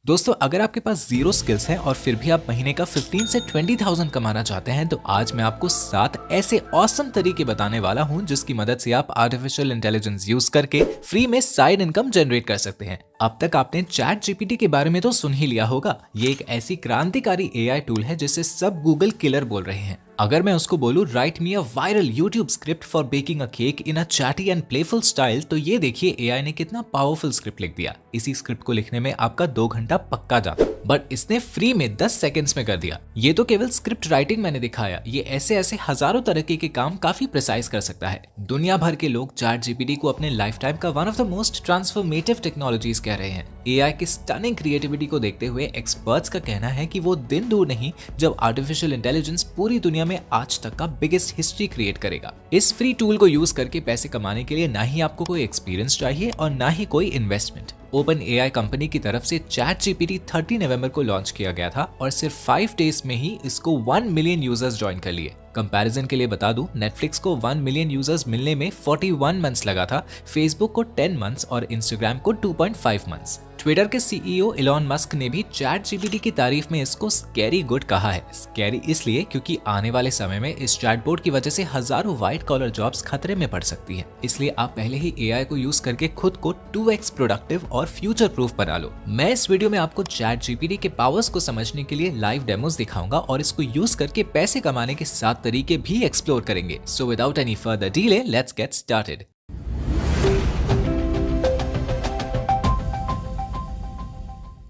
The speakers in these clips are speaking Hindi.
दोस्तों, अगर आपके पास जीरो स्किल्स हैं और फिर भी आप महीने का 15 से 20,000 कमाना चाहते हैं तो आज मैं आपको 7 ऐसे ऑसम तरीके बताने वाला हूं जिसकी मदद से आप आर्टिफिशियल इंटेलिजेंस यूज करके फ्री में साइड इनकम जनरेट कर सकते हैं। अब तक आपने चैट जीपीटी के बारे में तो सुन ही लिया होगा। ये एक ऐसी क्रांतिकारी एआई टूल है जिसे सब गूगल किलर बोल रहे हैं। अगर मैं उसको बोलूं right me a viral YouTube script for baking a cake in a chatty and playful style, तो ये देखिए एआई ने कितना पावरफुल स्क्रिप्ट लिख दिया। इसी स्क्रिप्ट को लिखने में आपका 2 घंटा पक्का जाता, बट इसने फ्री में 10 सेकंड्स में कर दिया। ये तो केवल स्क्रिप्ट राइटिंग मैंने दिखाया, ये ऐसे ऐसे हजारों तरीके के काम काफी प्रिसाइज कर सकता है। दुनिया भर के लोग चैट जीपीटी को अपने लाइफ टाइम का one of the most transformative technologies कह रहे हैं। एआई की स्टनिंग क्रिएटिविटी को देखते हुए एक्सपर्ट्स का कहना है कि वो दिन दूर नहीं जब आर्टिफिशियल इंटेलिजेंस पूरी दुनिया में आज तक का बिगेस्ट हिस्ट्री क्रिएट करेगा। इस फ्री टूल को यूज करके पैसे कमाने के लिए ना ही आपको कोई एक्सपीरियंस चाहिए और ना ही कोई इन्वेस्टमेंट। ओपन एआई कंपनी की तरफ से चैट जीपीटी 30 नवंबर को लॉन्च किया गया था और सिर्फ 5 डेज में ही इसको 1 मिलियन यूजर्स ज्वाइन कर लिए। कंपैरिजन के लिए बता दूं, नेटफ्लिक्स को 1 मिलियन यूजर्स मिलने में 41 मंथ्स लगा था, फेसबुक को 10 मंथ्स और इंस्टाग्राम को 2.5 मंथ्स। ट्विटर के सीईओ इलॉन मस्क ने भी चैट जीपीटी की तारीफ में इसको स्कैरी गुड कहा है। स्कैरी इसलिए क्योंकि आने वाले समय में इस चैटबॉट की वजह से हजारों व्हाइट कॉलर जॉब्स खतरे में पड़ सकती हैं। इसलिए आप पहले ही एआई को यूज करके खुद को 2x प्रोडक्टिव और फ्यूचर प्रूफ बना लो। मैं इस वीडियो में आपको चैट जीपीटी के पावर्स को समझने के लिए लाइव डेमोस दिखाऊंगा और इसको यूज करके पैसे कमाने के 7 तरीके भी एक्सप्लोर करेंगे। So without any further delay, let's get started.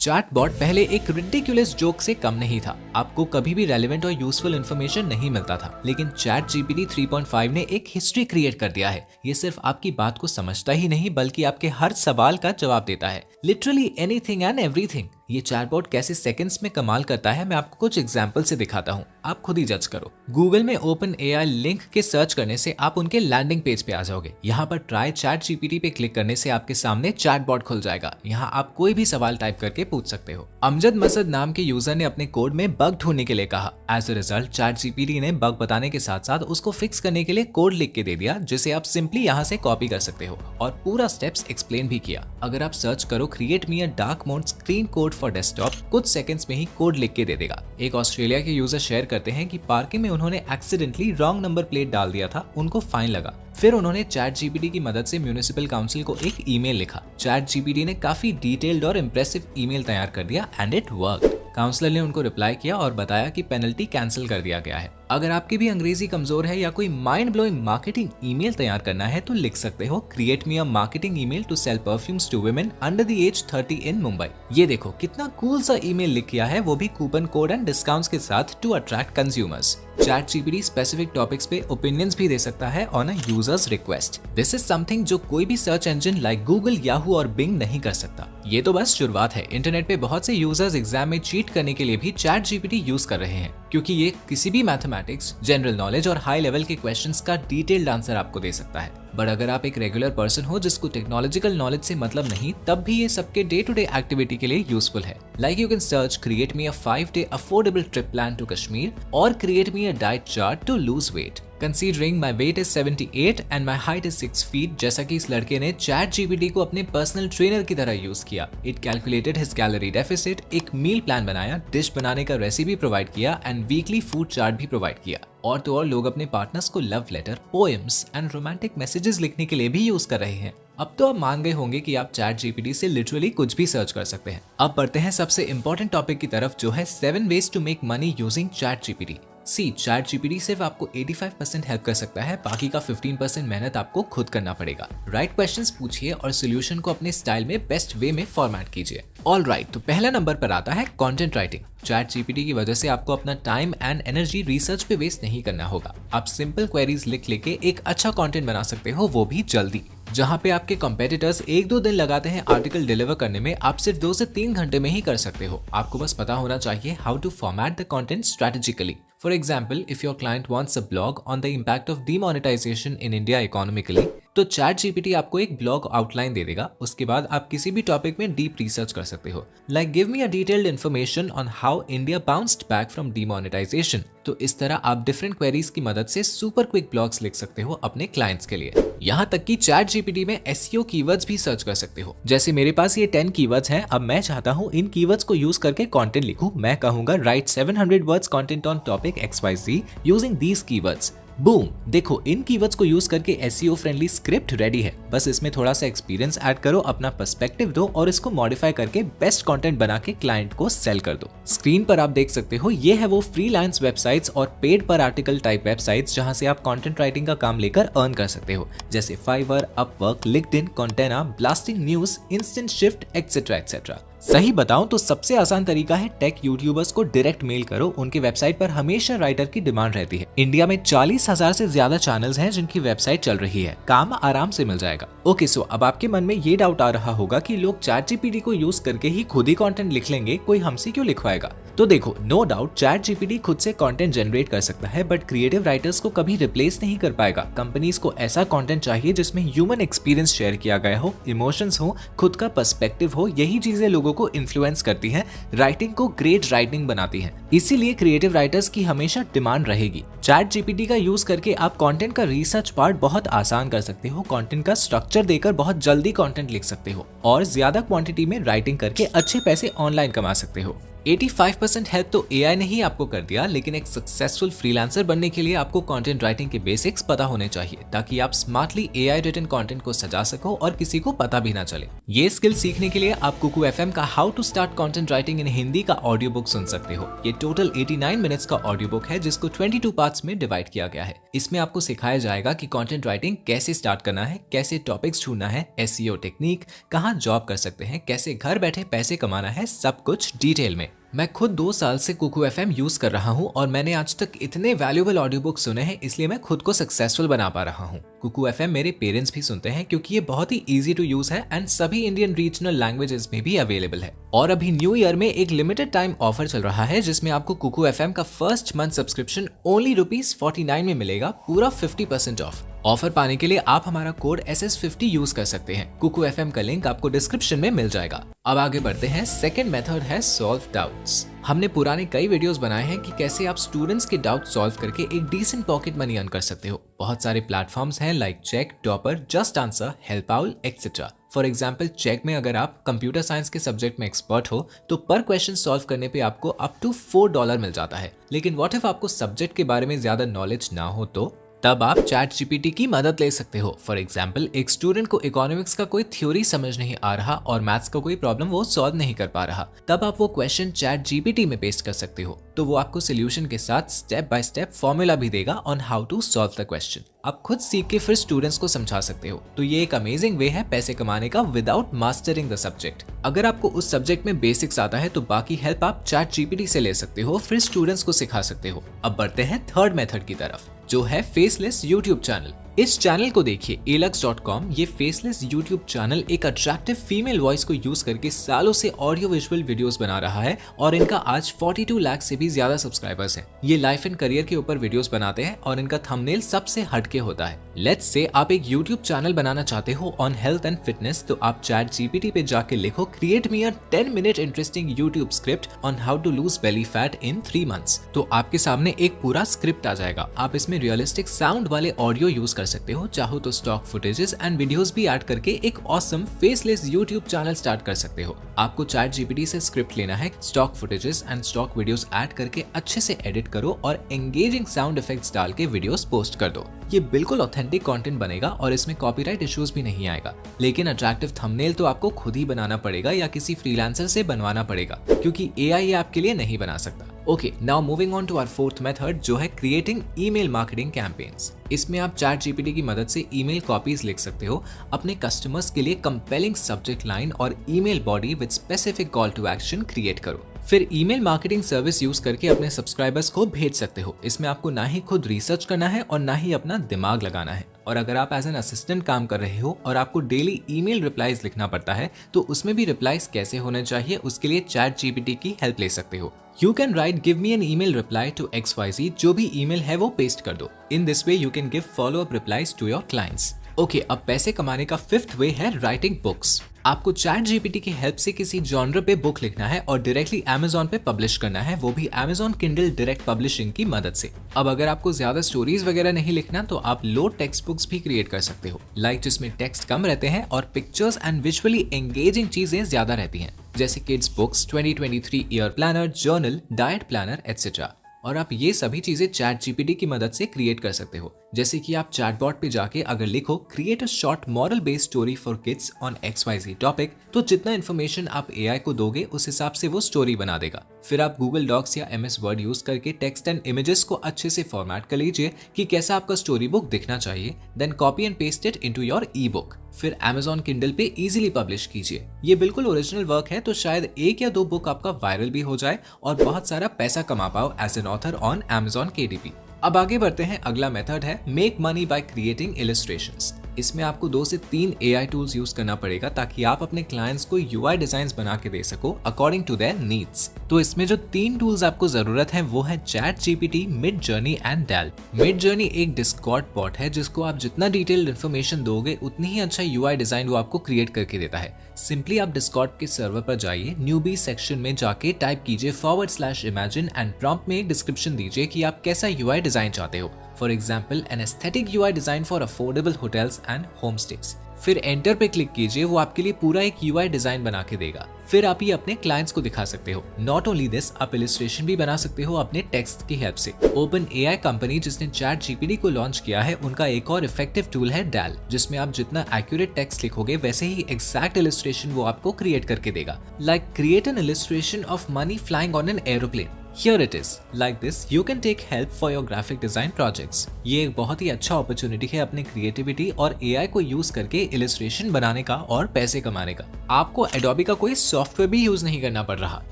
Chatbot पहले एक रिडिकुलस जोक से कम नहीं था। आपको कभी भी रेलेवेंट और यूजफुल इन्फॉर्मेशन नहीं मिलता था, लेकिन चैट जीपीटी 3.5 ने एक हिस्ट्री क्रिएट कर दिया है। ये सिर्फ आपकी बात को समझता ही नहीं बल्कि आपके हर सवाल का जवाब देता है, लिटरली एनीथिंग एंड एवरीथिंग। ये चैटबॉट कैसे सेकंड्स में कमाल करता है मैं आपको कुछ एग्जांपल से दिखाता हूँ, आप खुद ही जज करो। गूगल में ओपन एआई लिंक के सर्च करने से आप उनके लैंडिंग पेज पे आ जाओगे। यहाँ पर ट्राई चैट जीपीटी पे क्लिक करने से आपके सामने चैटबॉट खुल जाएगा। यहाँ आप कोई भी सवाल टाइप करके पूछ सकते हो। अमजद मसद नाम के यूजर ने अपने कोड में बग ढूंढने के लिए कहा। As a result chat GPT ने बग बताने के साथ साथ उसको फिक्स करने के लिए कोड लिख के दे दिया, जिसे आप सिंपली यहाँ से कॉपी कर सकते हो और पूरा स्टेप्स एक्सप्लेन भी किया। अगर आप सर्च करो create me a dark mode screen code for desktop, कुछ सेकंड्स में ही कोड लिख के दे देगा। एक ऑस्ट्रेलिया के यूजर शेयर करते हैं कि पार्किंग में उन्होंने एक्सीडेंटली रॉन्ग नंबर प्लेट डाल दिया था, उनको फाइन लगा। फिर उन्होंने चैट जीपीटी की मदद से म्युनिसिपल काउंसिल को एक ईमेल लिखा। चैट जीपीटी ने काफी डिटेल्ड और इंप्रेसिव ईमेल तैयार कर दिया एंड इट वर्कड। काउंसलर ने उनको रिप्लाई किया और बताया कि पेनल्टी कैंसिल कर दिया गया है। अगर आपकी भी अंग्रेजी कमजोर है या कोई माइंड ब्लोइंग मार्केटिंग ईमेल तैयार करना है तो लिख सकते हो create me a marketing email to sell perfumes to women under the age 30 in Mumbai. ये देखो कितना कूल सा ईमेल लिख किया है, वो भी कूपन कोड एंड डिस्काउंट्स के साथ to attract consumers. Chat GPT specific topics पे ओपिनियंस भी दे सकता है on a user's request. This is something जो कोई भी search engine like Google, Yahoo और बिंग नहीं कर सकता। ये तो बस शुरुआत है। इंटरनेट पे बहुत से यूजर्स एग्जाम में चीट करने के लिए भी चैट जीपीटी यूज कर रहे हैं, क्योंकि ये किसी भी मैथमेटिक्स, जनरल नॉलेज और हाई लेवल के क्वेश्चंस का डिटेल्ड आंसर आपको दे सकता है। बट अगर आप एक रेगुलर पर्सन हो जिसको टेक्नोलॉजिकल नॉलेज से मतलब नहीं, तब भी ये सबके डे टू डे एक्टिविटी के लिए यूजफुल है। Like you can search create me a 5-day affordable trip plan to Kashmir और create me a diet chart to lose weight. Considering my weight is 78 and my height is 6 feet, जैसा कि इस लड़के ने चैट जीपीटी को अपने पर्सनल ट्रेनर की तरह यूज किया। It calculated his calorie deficit, एक मील प्लान बनाया, डिश बनाने का रेसिपी प्रोवाइड किया एंड वीकली फूड चार्ट भी प्रोवाइड किया। और तो और लोग अपने पार्टनर्स को love letter, poems and romantic messages लिखने के लिए भी यूज कर रहे हैं। अब तो आप मान गए होंगे कि आप चैट जीपीटी से लिटरली कुछ भी सर्च कर सकते हैं। अब बढ़ते हैं सबसे इंपॉर्टेंट टॉपिक की तरफ, जो है 7 ways to make money using chat GPT. Chat GPT सिर्फ आपको 85% हेल्प कर सकता है, बाकी का 15% मेहनत आपको खुद करना पड़ेगा। राइट क्वेश्चंस पूछिए और सोल्यूशन को अपने स्टाइल में बेस्ट वे में फॉर्मेट कीजिए। ऑल राइट, तो पहला नंबर पर आता है कंटेंट राइटिंग। चैट जीपीटी की वजह से आपको अपना टाइम एंड एनर्जी रिसर्च पे वेस्ट नहीं करना होगा। आप सिंपल क्वेरीज लिख लेके एक अच्छा कंटेंट बना सकते हो, वो भी जल्दी। जहाँ पे आपके कंपेटिटर्स 1-2 दिन लगाते हैं आर्टिकल डिलीवर करने में, आप सिर्फ 2 से 3 घंटे में ही कर सकते हो। आपको बस पता होना चाहिए how to format the content strategically. For example, if your client wants a blog on the impact of demonetization in India economically, तो चैट जीपीटी आपको एक ब्लॉग आउटलाइन दे देगा, उसके बाद आप किसी भी टॉपिक में डीप रिसर्च कर सकते हो, like give me a detailed information on how India bounced back from demonetization. तो इस तरह आप डिफरेंट क्वेरीज की मदद से सुपर क्विक ब्लॉग्स लिख सकते हो अपने क्लाइंट्स के लिए। यहाँ तक कि चैट जीपीटी में एसईओ कीवर्ड्स भी सर्च कर सकते हो। जैसे मेरे पास ये 10 कीवर्ड्स हैं, अब मैं चाहता हूँ इन कीवर्ड्स को यूज करके कंटेंट लिखूं। मैं कहूंगा right 700 words content on topic XYZ using these keywords. Boom, देखो इन कीवर्ड्स को यूज करके एसईओ फ्रेंडली स्क्रिप्ट रेडी है। बस इसमें थोड़ा सा एक्सपीरियंस ऐड करो, अपना पर्सपेक्टिव दो और इसको मॉडिफाई करके बेस्ट कंटेंट बना के क्लाइंट को सेल कर दो। स्क्रीन पर आप देख सकते हो, ये है वो फ्रीलांस वेबसाइट्स और पेड पर आर्टिकल टाइप वेबसाइट्स जहां से आप कंटेंट राइटिंग का काम लेकर अर्न कर सकते हो, जैसे Fiverr, Upwork, LinkedIn, Contena, Blasting News, Instant Shift, etcetera etcetera. सही बताऊं तो सबसे आसान तरीका है टेक यूट्यूबर्स को डायरेक्ट मेल करो। उनकी वेबसाइट पर हमेशा राइटर की डिमांड रहती है। इंडिया में 40,000 से ज्यादा चैनल्स हैं जिनकी वेबसाइट चल रही है, काम आराम से मिल जाएगा। ओके, सो अब आपके मन में ये डाउट आ रहा होगा कि लोग चैट जीपीटी को यूज करके ही खुद ही कंटेंट लिख लेंगे, कोई हमसे क्यों लिखवाएगा? तो देखो, नो डाउट चैट जीपीटी खुद से कंटेंट जनरेट कर सकता है, बट क्रिएटिव राइटर्स को कभी रिप्लेस नहीं कर पाएगा। कंपनीज को ऐसा कंटेंट चाहिए जिसमें ह्यूमन एक्सपीरियंस शेयर किया गया हो, इमोशंस हो, खुद का पर्सपेक्टिव हो। यही चीजें लोगों को इन्फ्लुएंस करती हैं, राइटिंग को ग्रेट राइटिंग बनाती हैं। इसीलिए क्रिएटिव राइटर्स की हमेशा डिमांड रहेगी। चैट जीपीटी का यूज करके आप कंटेंट का रिसर्च पार्ट बहुत आसान कर सकते हो, कंटेंट का स्ट्रक्चर देकर बहुत जल्दी कंटेंट लिख सकते हो और ज्यादा क्वांटिटी में राइटिंग करके अच्छे पैसे ऑनलाइन कमा सकते हो। 85% हेल्प तो एआई ने ही आपको कर दिया, लेकिन एक सक्सेसफुल फ्रीलांसर बनने के लिए आपको कंटेंट राइटिंग के बेसिक्स पता होने चाहिए, ताकि आप स्मार्टली एआई रिटन कंटेंट को सजा सको और किसी को पता भी ना चले। ये स्किल सीखने के लिए आप कुकू एफएम का how to start content writing in Hindi का ऑडियो बुक सुन सकते हो। ये टोटल 89 मिनट्स का ऑडियो बुक है, जिसको 22 पार्ट्स में डिवाइड किया गया है। इसमें आपको सिखाया जाएगा कि कंटेंट राइटिंग कैसे स्टार्ट करना है, कैसे टॉपिक्स ढूंढना है, एसईओ टेक्निक, कहाँ जॉब कर सकते हैं, कैसे घर बैठे पैसे कमाना है, सब कुछ डिटेल में। मैं खुद 2 साल से कुकू एफएम यूज कर रहा हूँ और मैंने आज तक इतने वैल्यूएबल ऑडियो बुक सुने हैं, इसलिए मैं खुद को सक्सेसफुल बना पा रहा हूँ। कुकू एफएम मेरे पेरेंट्स भी सुनते हैं क्योंकि ये बहुत ही इजी टू यूज है एंड सभी इंडियन रीजनल लैंग्वेजेस में भी अवेलेबल है। और अभी न्यू ईयर में एक लिमिटेड टाइम ऑफर चल रहा है, जिसमें आपको कुकू एफएम का फर्स्ट मंथ सब्सक्रिप्शन ओनली ₹49 में मिलेगा, पूरा 50% ऑफ। ऑफर पाने के लिए आप हमारा कोड SS50 यूज कर सकते हैं। कुकू एफएम का लिंक आपको डिस्क्रिप्शन में मिल जाएगा। अब आगे बढ़ते हैं। सेकंड मेथड है सॉल्व डाउट्स। हमने पुराने कई वीडियोस बनाए हैं कि कैसे आप स्टूडेंट्स के डाउट सॉल्व करके एक डिसेंट पॉकेट मनी अर्न कर सकते हो। बहुत सारे प्लेटफॉर्म्स हैं like Chegg, Toppr, just answer, help out, etcetera. For example, Chegg में अगर आप कंप्यूटर साइंस के सब्जेक्ट में एक्सपर्ट हो तो पर क्वेश्चन सॉल्व करने पे आपको अप टू $4 मिल जाता है। लेकिन व्हाट इफ आपको सब्जेक्ट के बारे में ज्यादा नॉलेज ना हो, तो तब आप चैट जीपीटी की मदद ले सकते हो। फॉर एग्जाम्पल, एक स्टूडेंट को इकोनॉमिक्स का कोई थ्योरी समझ नहीं आ रहा और मैथ्स का कोई प्रॉब्लम वो सॉल्व नहीं कर पा रहा, तब आप वो क्वेश्चन चैट जीपीटी में पेस्ट कर सकते हो, तो वो आपको सोल्यूशन के साथ स्टेप बाय स्टेप फॉर्मूला भी देगा on how to solve the question. आप खुद सीख के फिर स्टूडेंट्स को समझा सकते हो। तो ये एक अमेजिंग वे है पैसे कमाने का विदाउट मास्टरिंग द सब्जेक्ट। अगर आपको उस सब्जेक्ट में बेसिक्स आता है तो बाकी हेल्प आप चैट जीपीटी से ले सकते हो, फिर स्टूडेंट्स को सिखा सकते हो। अब बढ़ते हैं थर्ड मेथड की तरफ, जो है फेसलेस यूट्यूब चैनल। इस चैनल को देखिए, alux.com। ये फेसलेस यूट्यूब चैनल एक अट्रैक्टिव फीमेल वॉइस को यूज करके सालों से ऑडियो विजुअल वीडियोस बना रहा है और इनका आज 42 लाख से भी ज्यादा सब्सक्राइबर्स हैं। ये लाइफ एंड करियर के ऊपर वीडियोस बनाते हैं और इनका थंबनेल सबसे हटके होता है। लेट्स से आप एक यूट्यूब चैनल बनाना चाहते हो ऑन हेल्थ एंड फिटनेस, तो आप चैट जीपीटी पे जाके लिखो create me a 10 minute interesting YouTube script on how to lose belly fat in 3 months. तो आपके सामने एक पूरा स्क्रिप्ट आ जाएगा। आप इसमें रियलिस्टिक साउंड वाले ऑडियो यूज कर सकते हो, चाहो तो स्टॉक फुटेजेस एंड वीडियोस भी ऐड करके एक awesome faceless YouTube channel start कर सकते हो। आपको चैट जीपीटी से स्क्रिप्ट लेना है, stock footages and stock videos add करके अच्छे से एडिट करो और एंगेजिंग साउंड इफेक्ट्स डाल के वीडियोस पोस्ट कर दो। ये बिल्कुल ऑथेंटिक कंटेंट बनेगा और इसमें कॉपीराइट इश्यूज भी नहीं आएगा। लेकिन अट्रैक्टिव थंबनेल तो आपको खुद ही बनाना पड़ेगा या किसी फ्रीलांसर से बनवाना पड़ेगा, क्योंकि एआई आपके लिए नहीं बना सकता। Okay, now moving on to our fourth method, जो है क्रिएटिंग ईमेल मार्केटिंग कैंपेन्स। इसमें आप चैट जीपीटी की मदद से ईमेल कॉपीज लिख सकते हो, अपने कस्टमर्स के लिए कंपेलिंग सब्जेक्ट लाइन और email body with specific call to action create करो। फिर ईमेल मार्केटिंग सर्विस यूज करके अपने सब्सक्राइबर्स को भेज सकते हो। इसमें आपको ना ही खुद रिसर्च करना है और ना ही अपना दिमाग लगाना है। और अगर आप एज एन असिस्टेंट काम कर रहे हो और आपको डेली ईमेल रिप्लाईज लिखना पड़ता है, तो उसमें भी रिप्लाईज कैसे होने चाहिए उसके लिए चैट जीपीटी की हेल्प ले सकते हो। You can write give me an email reply to XYZ, जो भी ईमेल है वो पेस्ट कर दो। In this way you can give follow up replies to your clients. Okay, अब पैसे कमाने का फिफ्थ वे है राइटिंग बुक्स। आपको चैट जीपीटी की हेल्प से किसी जॉनर पे बुक लिखना है और डायरेक्टली अमेजोन पे पब्लिश करना है, वो भी अमेजोन किंडल डायरेक्ट पब्लिशिंग की मदद से। अब अगर आपको ज्यादा स्टोरीज वगैरह नहीं लिखना तो आप लो टेक्स्ट बुक्स भी क्रिएट कर सकते हो, जिसमें टेक्स्ट कम रहते हैं और पिक्चर्स एंड विजुअली एंगेजिंग चीजें ज्यादा रहती हैं, जैसे kids books, 2023 year planner, journal, diet planner etcetera. और आप ये सभी चीजें चैट जीपीटी की मदद से क्रिएट कर सकते हो। जैसे कि आप चैटबॉट पे जाके अगर लिखो create a short moral based story for kids on XYZ topic, तो जितना इन्फॉर्मेशन आप एआई को दोगे उस हिसाब से वो स्टोरी बना देगा। फिर आप गूगल डॉक्स या MS वर्ड यूज करके टेक्स्ट एंड इमेजेस को अच्छे से फॉर्मेट कर लीजिए कि कैसा आपका स्टोरी बुक दिखना चाहिए, then copy and paste it into your e book. फिर Amazon Kindle पे इजीली पब्लिश कीजिए। ये बिल्कुल ओरिजिनल वर्क है, तो शायद 1 या 2 बुक आपका वायरल भी हो जाए और बहुत सारा पैसा कमा पाओ as an author on Amazon KDP। अब आगे बढ़ते हैं। अगला मेथड है make money by creating illustrations. इसमें आपको 2 से 3 AI टूल्स यूज करना पड़ेगा ताकि आप अपने क्लाइंट्स को UI डिजाइन्स बना के दे सको अकॉर्डिंग टू देयर नीड्स। तो इसमें जो 3 टूल्स आपको जरूरत है वो है chat GPT, Midjourney and Dalle. Midjourney एक डिस्कॉर्ड बॉट है जिसको आप जितना डिटेल्ड इन्फॉर्मेशन दोगे उतनी ही अच्छा UI डिजाइन वो आपको क्रिएट करके देता है। सिंपली आप डिस्कॉर्ड के सर्वर पर जाइए, न्यूबी सेक्शन में जाके टाइप कीजिए /imagine एंड प्रॉम्प्ट में डिस्क्रिप्शन दीजिए कि आप कैसा UI डिजाइन चाहते हो। For example an aesthetic UI design for affordable hotels and home stage. फिर एंटर पे क्लिक कीजिए, वो आपके लिए पूरा एक UI डिजाइन बना के देगा। फिर आप ये अपने क्लाइंट्स को दिखा सकते हो। नॉट ओनली दिस, आप इलस्ट्रेशन भी बना सकते हो अपने टेक्स्ट की हेल्प से। ओपन AI कंपनी जिसने चैट जीपीटी को लॉन्च किया है, उनका एक और इफेक्टिव टूल है डेल, जिसमें आप जितना एक्यूरेट टेक्स्ट लिखोगे वैसे ही एग्जैक्ट इलस्ट्रेशन वो आपको क्रिएट करके देगा। Like create an illustration of money flying on an aeroplane. Here it is. Like this, you can take help for your graphic design projects. ये एक बहुत ही अच्छा अपॉर्चुनिटी है अपने क्रिएटिविटी और AI को यूज करके इलस्ट्रेशन बनाने का और पैसे कमाने का। आपको Adobe का कोई सॉफ्टवेयर भी यूज नहीं करना पड़ रहा,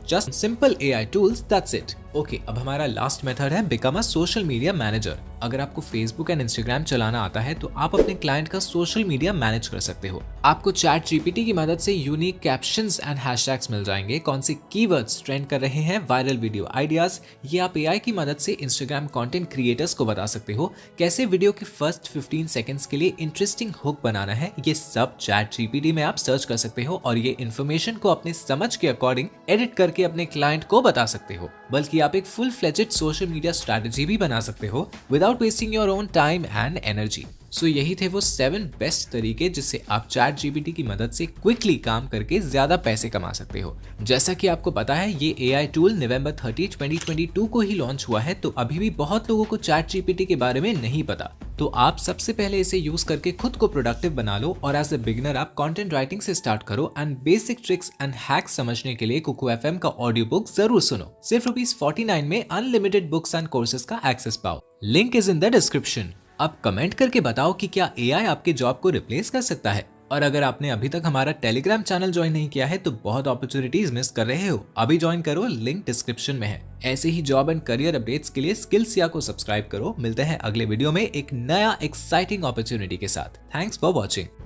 just simple AI tools, that's it. Okay, अब हमारा लास्ट मेथड है become a social media manager. अगर आपको फेसबुक एंड इंस्टाग्राम चलाना आता है तो आप अपने क्लाइंट का सोशल मीडिया मैनेज कर सकते हो। आपको चैट जीपीटी की मदद से यूनिक कैप्शंस एंड हैशटैग्स मिल जाएंगे, कौन से कीवर्ड्स ट्रेंड कर रहे हैं, वायरल वीडियो आइडियाज। ये आप AI की मदद से इंस्टाग्राम कंटेंट क्रिएटर्स को बता सकते हो कैसे वीडियो के फर्स्ट 15 सेकंड्स के लिए इंटरेस्टिंग हुक बनाना है। ये सब चैट जीपीटी में आप सर्च कर सकते हो और ये इन्फॉर्मेशन को अपने समझ के अकॉर्डिंग एडिट करके अपने क्लाइंट को बता सकते हो। बल्कि आप एक full fledged social media strategy भी बना सकते हो without wasting your own time and energy. So यही थे वो 7 बेस्ट तरीके जिससे आप चैट जीपीटी की मदद से क्विकली काम करके ज्यादा पैसे कमा सकते हो। जैसा कि आपको पता है ये AI टूल नवंबर 30, 2022 को ही लॉन्च हुआ है, तो अभी भी बहुत लोगों को चैट जीपीटी के बारे में नहीं पता। तो आप सबसे पहले इसे यूज करके खुद को प्रोडक्टिव बना लो और एज ए बिगिनर आप कंटेंट राइटिंग से स्टार्ट करो and basic tricks and hacks समझने के लिए कुकू FM का ऑडियो बुक जरूर सुनो। सिर्फ ₹49 में अनलिमिटेड बुक्स एंड कोर्सेज का एक्सेस पाओ। Link is in the description. अब कमेंट करके बताओ कि क्या AI आपके जॉब को रिप्लेस कर सकता है। और अगर आपने अभी तक हमारा टेलीग्राम चैनल ज्वाइन नहीं किया है तो बहुत अपॉर्चुनिटीज मिस कर रहे हो, अभी ज्वाइन करो, लिंक डिस्क्रिप्शन में है। ऐसे ही जॉब एंड करियर अपडेट्स के लिए स्किल्स को सब्सक्राइब करो। मिलते हैं अगले वीडियो में एक नया एक्साइटिंग अपॉर्चुनिटी के साथ। Thanks for watching.